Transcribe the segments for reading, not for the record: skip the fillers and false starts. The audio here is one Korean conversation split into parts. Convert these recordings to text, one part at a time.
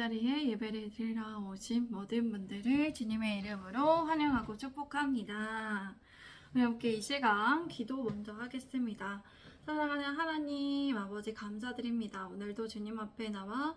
자리에 예배를 드리러 오신 모든 분들을 주님의 이름으로 환영하고 축복합니다. 우리 함께 이 시간 기도 먼저 하겠습니다. 사랑하는 하나님 아버지 감사드립니다. 오늘도 주님 앞에 나와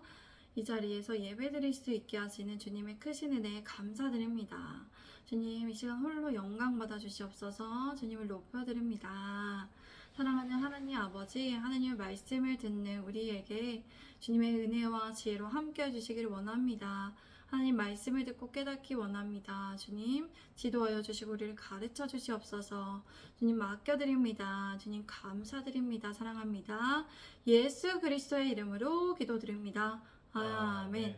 이 자리에서 예배드릴 수 있게 하시는 주님의 크신 은혜에 감사드립니다. 주님 이 시간 홀로 영광 받아 주시옵소서. 주님을 높여드립니다. 사랑하는 하나님 아버지, 하나님의 말씀을 듣는 우리에게 주님의 은혜와 지혜로 함께해 주시기를 원합니다. 하나님 말씀을 듣고 깨닫기 원합니다. 주님 지도하여 주시고 우리를 가르쳐 주시옵소서. 주님 맡겨드립니다. 주님 감사드립니다. 사랑합니다. 예수 그리스도의 이름으로 기도드립니다. 아멘.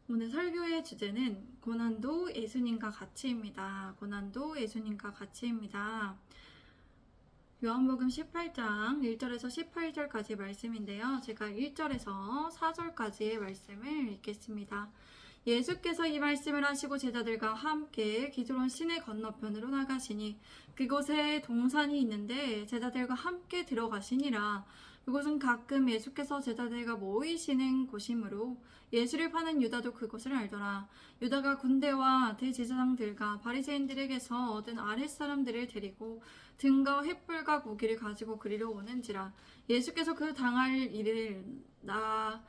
오늘 설교의 주제는 고난도 예수님과 같이입니다. 고난도 예수님과 같이입니다. 요한복음 18장 1절에서 18절까지 말씀인데요. 제가 1절에서 4절까지의 말씀을 읽겠습니다. 예수께서 이 말씀을 하시고 제자들과 함께 기드론 시내 건너편으로 나가시니 그곳에 동산이 있는데 제자들과 함께 들어가시니라. 그곳은 가끔 예수께서 제자들과 모이시는 곳이므로 예수를 파는 유다도 그곳을 알더라. 유다가 군대와 대제사장들과 바리새인들에게서 얻은 아랫사람들을 데리고 등과 횃불과 무기를 가지고 그리로 오는지라. 예수께서 그 당할 일을 다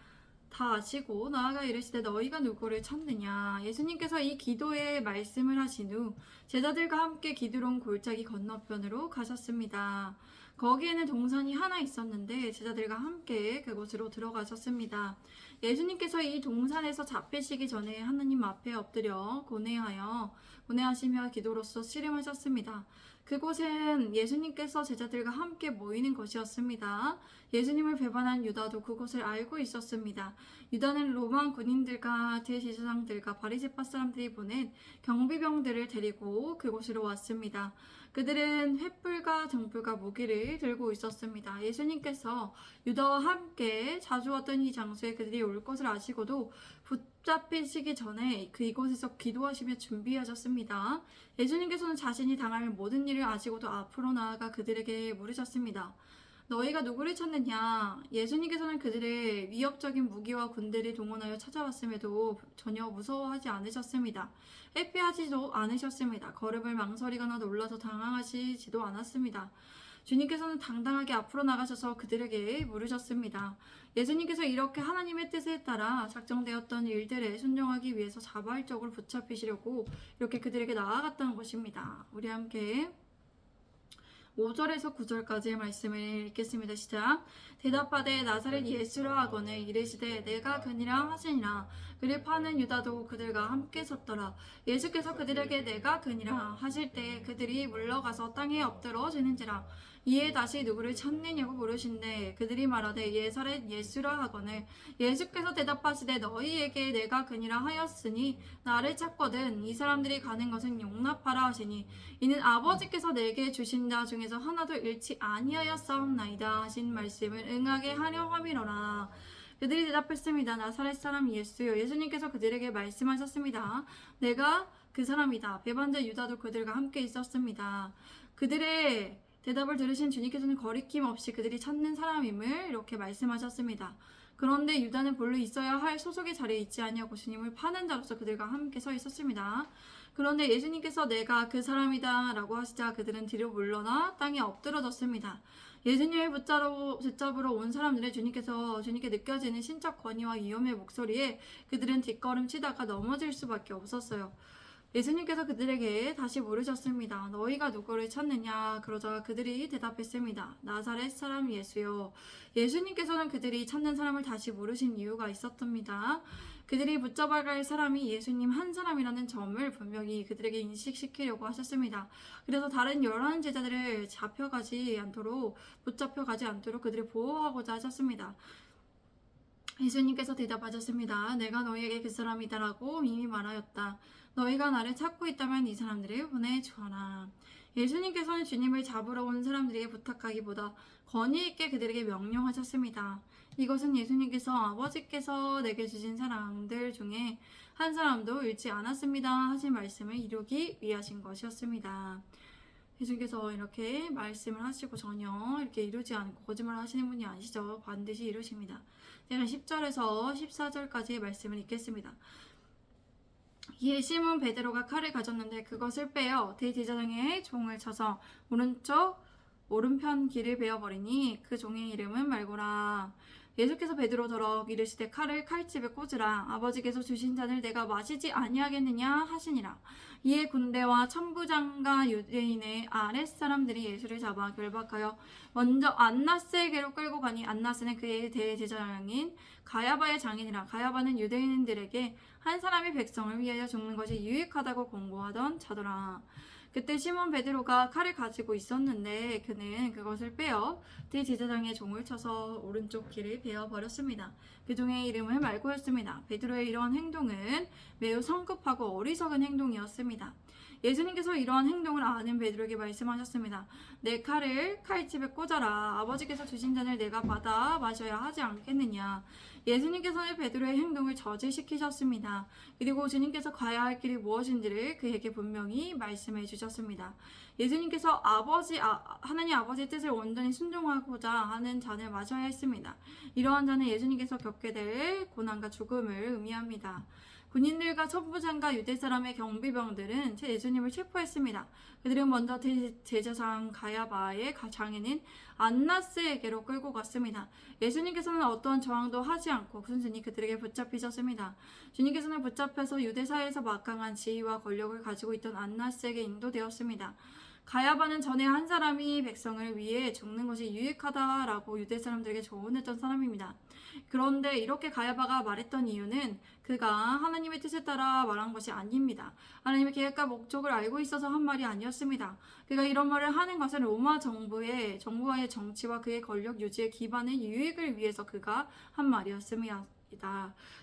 아시고 나아가 이르시되 너희가 누구를 찾느냐. 예수님께서 이 기도의 말씀을 하신 후 제자들과 함께 기드론 골짜기 건너편으로 가셨습니다. 거기에는 동산이 하나 있었는데 제자들과 함께 그곳으로 들어가셨습니다. 예수님께서 이 동산에서 잡히시기 전에 하나님 앞에 엎드려 고뇌하시며 기도로서 씨름하셨습니다. 그곳은 예수님께서 제자들과 함께 모이는 곳이었습니다. 예수님을 배반한 유다도 그곳을 알고 있었습니다. 유다는 로마 군인들과 대제사장들과 바리새파 사람들이 보낸 경비병들을 데리고 그곳으로 왔습니다. 그들은 횃불과 등불과 무기를 들고 있었습니다. 예수님께서 유다와 함께 자주 왔던 이 장소에 그들이 올 것을 아시고도 붙잡히시기 전에 이곳에서 기도하시며 준비하셨습니다. 예수님께서는 자신이 당할 모든 일을 아시고도 앞으로 나아가 그들에게 물으셨습니다. 너희가 누구를 찾느냐? 예수님께서는 그들의 위협적인 무기와 군대를 동원하여 찾아왔음에도 전혀 무서워하지 않으셨습니다. 회피하지도 않으셨습니다. 걸음을 망설이거나 놀라서 당황하시지도 않았습니다. 주님께서는 당당하게 앞으로 나가셔서 그들에게 물으셨습니다. 예수님께서 이렇게 하나님의 뜻에 따라 작정되었던 일들에 순종하기 위해서 자발적으로 붙잡히시려고 이렇게 그들에게 나아갔다는 것입니다. 우리 함께 5절에서 9절까지의 말씀을 읽겠습니다. 시작. 대답하되 나사렛 예수라 하거늘 이르시되 내가 그니라 하시니라. 그를 파는 유다도 그들과 함께 섰더라. 예수께서 그들에게 내가 그니라 하실 때 그들이 물러가서 땅에 엎드러지는지라. 이에 다시 누구를 찾느냐고 물으신대 그들이 말하되 예사렛 예수라 하거늘 예수께서 대답하시되 너희에게 내가 그니라 하였으니 나를 찾거든 이 사람들이 가는 것은 용납하라 하시니 이는 아버지께서 내게 주신 자 중에서 하나도 잃지 아니하였사옵나이다 하신 말씀을 응하게 하려 함이로라. 그들이 대답했습니다. 나사렛 사람 예수요. 예수님께서 그들에게 말씀하셨습니다. 내가 그 사람이다. 배반자 유다도 그들과 함께 있었습니다. 그들의 대답을 들으신 주님께서는 거리낌 없이 그들이 찾는 사람임을 이렇게 말씀하셨습니다. 그런데 유다는 본래 있어야 할 소속의 자리에 있지 아니하고 주님을 파는 자로서 그들과 함께 서 있었습니다. 그런데 예수님께서 내가 그 사람이다 라고 하시자 그들은 뒤로 물러나 땅에 엎드러졌습니다. 예수님을 붙잡으러 온 사람들의 주님께 느껴지는 신적 권위와 위험의 목소리에 그들은 뒷걸음 치다가 넘어질 수밖에 없었어요. 예수님께서 그들에게 다시 물으셨습니다. 너희가 누구를 찾느냐? 그러자 그들이 대답했습니다. 나사렛 사람 예수요. 예수님께서는 그들이 찾는 사람을 다시 물으신 이유가 있었답니다. 그들이 붙잡아갈 사람이 예수님 한 사람이라는 점을 분명히 그들에게 인식시키려고 하셨습니다. 그래서 다른 11 제자들을 붙잡혀가지 않도록 그들을 보호하고자 하셨습니다. 예수님께서 대답하셨습니다. 내가 너희에게 그 사람이다라고 이미 말하였다. 너희가 나를 찾고 있다면 이 사람들을 보내주어라. 예수님께서는 주님을 잡으러 온 사람들에게 부탁하기보다 권위 있게 그들에게 명령하셨습니다. 이것은 예수님께서 아버지께서 내게 주신 사람들 중에 한 사람도 잃지 않았습니다 하신 말씀을 이루기 위하신 것이었습니다. 예수님께서 이렇게 말씀을 하시고 전혀 이렇게 이루지 않고 거짓말 하시는 분이 아니시죠. 반드시 이루십니다. 제가 10절에서 14절까지의 말씀을 읽겠습니다. 이에 시몬 베드로가 칼을 가졌는데 그것을 빼어 대제사장의 종을 쳐서 오른편 귀를 베어버리니 그 종의 이름은 말고라. 예수께서 베드로더러 이르시되 칼을 칼집에 꽂으라. 아버지께서 주신 잔을 내가 마시지 아니하겠느냐 하시니라. 이에 군대와 천부장과 유대인의 아랫사람들이 예수를 잡아 결박하여 먼저 안나스에게로 끌고 가니 안나스는 그의 대제사장인 가야바의 장인이라. 가야바는 유대인들에게 한 사람이 백성을 위하여 죽는 것이 유익하다고 공고하던 자더라. 그때 시몬 베드로가 칼을 가지고 있었는데 그는 그것을 빼어 대제사장의 종을 쳐서 오른쪽 귀를 베어버렸습니다. 그 종의 이름은 말고였습니다. 베드로의 이러한 행동은 매우 성급하고 어리석은 행동이었습니다. 예수님께서 이러한 행동을 아는 베드로에게 말씀하셨습니다. 내 칼을 칼집에 꽂아라. 아버지께서 주신 잔을 내가 받아 마셔야 하지 않겠느냐. 예수님께서는 베드로의 행동을 저지시키셨습니다. 그리고 주님께서 가야 할 길이 무엇인지를 그에게 분명히 말씀해 주셨습니다. 예수님께서 하나님 아버지의 뜻을 온전히 순종하고자 하는 잔을 마셔야 했습니다. 이러한 잔은 예수님께서 겪게 될 고난과 죽음을 의미합니다. 군인들과 천부장과 유대 사람의 경비병들은 예수님을 체포했습니다. 그들은 먼저 대제사장 가야바의 장인인 안나스에게로 끌고 갔습니다. 예수님께서는 어떠한 저항도 하지 않고 순순히 그들에게 붙잡히셨습니다. 주님께서는 붙잡혀서 유대사에서 막강한 지위와 권력을 가지고 있던 안나스에게 인도되었습니다. 가야바는 전에 한 사람이 백성을 위해 죽는 것이 유익하다라고 유대 사람들에게 조언했던 사람입니다. 그런데 이렇게 가야바가 말했던 이유는 그가 하나님의 뜻에 따라 말한 것이 아닙니다. 하나님의 계획과 목적을 알고 있어서 한 말이 아니었습니다. 그가 이런 말을 하는 것은 로마 정부와의 정치와 그의 권력 유지의 기반의 유익을 위해서 그가 한 말이었습니다.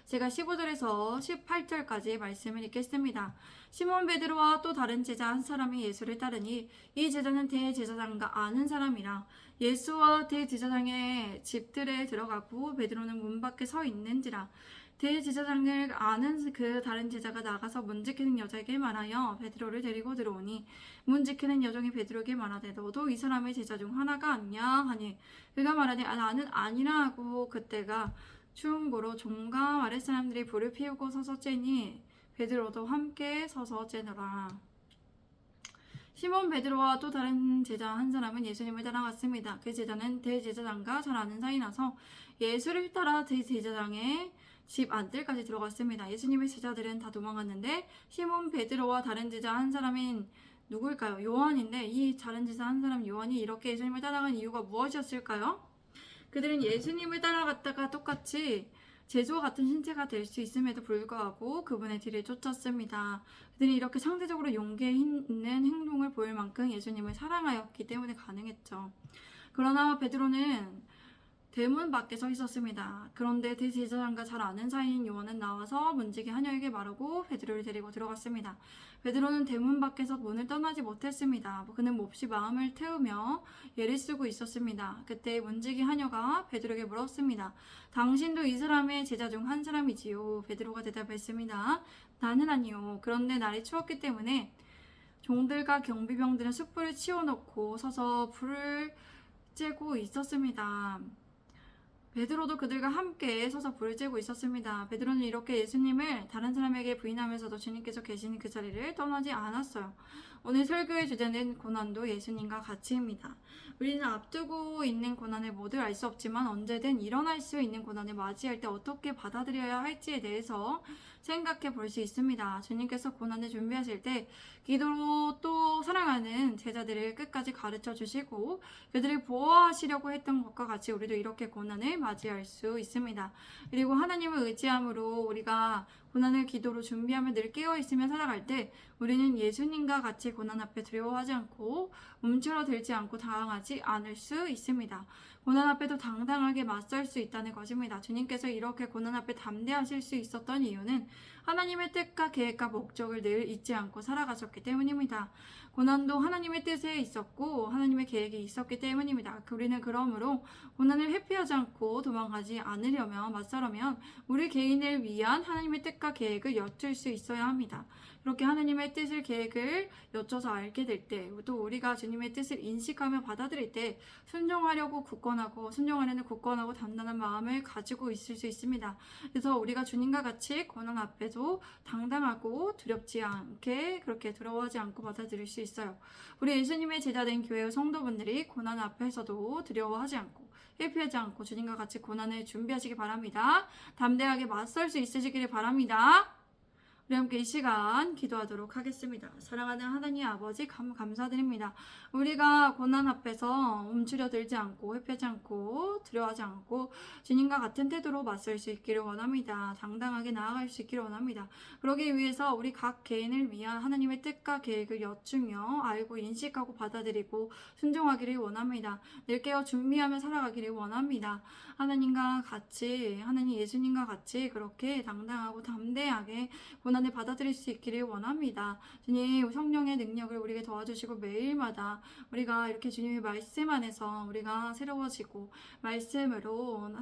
제가 15절에서 18절까지 말씀을 읽겠습니다. 시몬 베드로와 또 다른 제자 한 사람이 예수를 따르니 이 제자는 대제사장과 아는 사람이라. 예수와 대제사장의 집들에 들어가고 베드로는 문 밖에 서 있는지라. 대제사장을 아는 그 다른 제자가 나가서 문 지키는 여자에게 말하여 베드로를 데리고 들어오니 문 지키는 여종이 베드로에게 말하되 너도 이 사람의 제자 중 하나가 아니냐 하니 그가 말하되 나는 아니라 하고 그때가 추운 고로 종과 아랫 사람들이 불을 피우고 서서 쬐니 베드로도 함께 서서 쬐더라. 시몬 베드로와 또 다른 제자 한 사람은 예수님을 따라갔습니다. 그 제자는 대제사장과 잘 아는 사이라서 예수를 따라 대제사장의 집 안뜰까지 들어갔습니다. 예수님의 제자들은 다 도망갔는데 시몬 베드로와 다른 제자 한 사람인 누굴까요? 요한인데 이 다른 제자 한 사람 요한이 이렇게 예수님을 따라간 이유가 무엇이었을까요? 그들은 예수님을 따라갔다가 똑같이 제주와 같은 신체가 될 수 있음에도 불구하고 그분의 뒤를 쫓았습니다. 그들이 이렇게 상대적으로 용기 있는 행동을 보일 만큼 예수님을 사랑하였기 때문에 가능했죠. 그러나 베드로는 대문 밖에 서 있었습니다. 그런데 대제사장과 잘 아는 사이인 요한은 나와서 문지기 하녀에게 말하고 베드로를 데리고 들어갔습니다. 베드로는 대문 밖에서 문을 떠나지 못했습니다. 그는 몹시 마음을 태우며 예를 쓰고 있었습니다. 그때 문지기 하녀가 베드로에게 물었습니다. 당신도 이 사람의 제자 중 한 사람이지요? 베드로가 대답했습니다. 나는 아니요. 그런데 날이 추웠기 때문에 종들과 경비병들은 숯불을 치워놓고 서서 불을 쬐고 있었습니다. 베드로도 그들과 함께 서서 불을 쬐고 있었습니다. 베드로는 이렇게 예수님을 다른 사람에게 부인하면서도 주님께서 계시는 그 자리를 떠나지 않았어요. 오늘 설교의 주제는 고난도 예수님과 같이입니다. 우리는 앞두고 있는 고난을 모두 알 수 없지만 언제든 일어날 수 있는 고난을 맞이할 때 어떻게 받아들여야 할지에 대해서 생각해 볼 수 있습니다. 주님께서 고난을 준비하실 때 기도로 또 사랑하는 제자들을 끝까지 가르쳐 주시고 그들을 보호하시려고 했던 것과 같이 우리도 이렇게 고난을 맞이할 수 있습니다. 그리고 하나님을 의지함으로 우리가 고난을 기도로 준비하며 늘 깨어있으며 살아갈 때 우리는 예수님과 같이 고난 앞에 두려워하지 않고 움츠러들지 않고 당황하지 않을 수 있습니다. 고난 앞에도 당당하게 맞설 수 있다는 것입니다. 주님께서 이렇게 고난 앞에 담대하실 수 있었던 이유는 하나님의 뜻과 계획과 목적을 늘 잊지 않고 살아가셨기 때문입니다. 고난도 하나님의 뜻에 있었고 하나님의 계획이 있었기 때문입니다. 우리는 그러므로 고난을 회피하지 않고 앞으로 도망가지 않으려면 맞서려면 우리 개인을 위한 하나님의 뜻과 계획을 여쭐 수 있어야 합니다. 이렇게 하나님의 뜻을 계획을 여쭤서 알게 될 때, 또 우리가 주님의 뜻을 인식하며 받아들일 때 순종하려고 굳건하고 순종하려는 굳건하고 단단한 마음을 가지고 있을 수 있습니다. 그래서 우리가 주님과 같이 고난 앞에도 당당하고 두렵지 않게 그렇게 두려워하지 않고 받아들일 수 있어요. 우리 예수님의 제자된 교회의 성도분들이 고난 앞에서도 두려워하지 않고 회피하지 않고 주님과 같이 고난을 준비하시기 바랍니다. 담대하게 맞설 수 있으시기를 바랍니다. 우리 함께 이 시간 기도하도록 하겠습니다. 사랑하는 하나님 아버지 감사드립니다. 우리가 고난 앞에서 움츠려들지 않고 회피하지 않고 두려워하지 않고 주님과 같은 태도로 맞설 수 있기를 원합니다. 당당하게 나아갈 수 있기를 원합니다. 그러기 위해서 우리 각 개인을 위한 하나님의 뜻과 계획을 여쭈며 알고 인식하고 받아들이고 순종하기를 원합니다. 늘 깨어 준비하며 살아가기를 원합니다. 하나님과 같이 하나님 예수님과 같이 그렇게 당당하고 담대하게 고난을 받아들일 수 있기를 원합니다. 주님 성령의 능력을 우리에게 도와주시고 매일마다 우리가 이렇게 주님의 말씀 안에서 우리가 새로워지고 말씀으로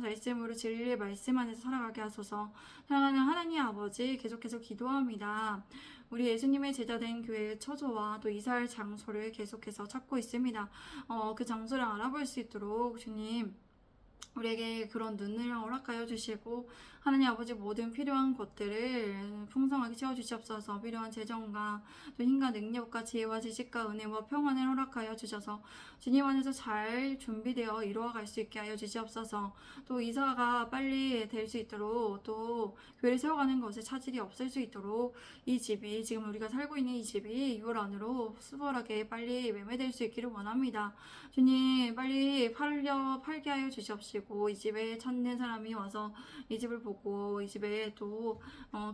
진리의 말씀 안에서 살아가게 하소서. 사랑하는 하나님 아버지 계속해서 기도합니다. 우리 예수님의 제자된 교회의 처소와 또 이사할 장소를 계속해서 찾고 있습니다. 그 장소를 알아볼 수 있도록 주님 우리에게 그런 눈을 허락하여 주시고 하나님 아버지 모든 필요한 것들을 풍성하게 채워주시옵소서. 필요한 재정과 또 힘과 능력과 지혜와 지식과 은혜와 평안을 허락하여 주셔서 주님 안에서 잘 준비되어 이루어갈 수 있게 하여 주시옵소서. 또 이사가 빨리 될 수 있도록 또 교회를 세워가는 것에 차질이 없을 수 있도록 이 집이 지금 우리가 살고 있는 이 집이 6월 안으로 수월하게 빨리 매매될 수 있기를 원합니다. 주님 빨리 팔게 하여 주시옵시고 이 집에 찾는 사람이 와서 이 집을 보고 이 집에 또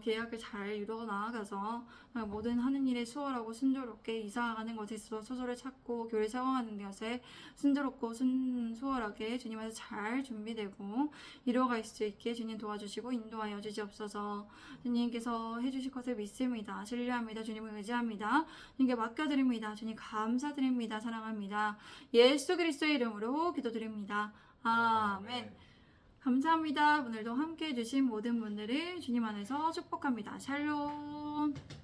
계약을 잘 이루어 나아가서 모든 하는 일에 수월하고 순조롭게 이사가는 것에 있어서 소설을 찾고 교회를 세워가는 것에 순조롭고 수월하게 주님께서 잘 준비되고 이루어갈 수 있게 주님 도와주시고 인도하여 주시옵소서. 주님께서 해주실 것을 믿습니다. 신뢰합니다. 주님을 의지합니다. 주님께 맡겨드립니다. 주님 감사드립니다. 사랑합니다. 예수 그리스도의 이름으로 기도드립니다. 아멘. 감사합니다. 오늘도 함께 해주신 모든 분들을 주님 안에서 축복합니다. 샬롬.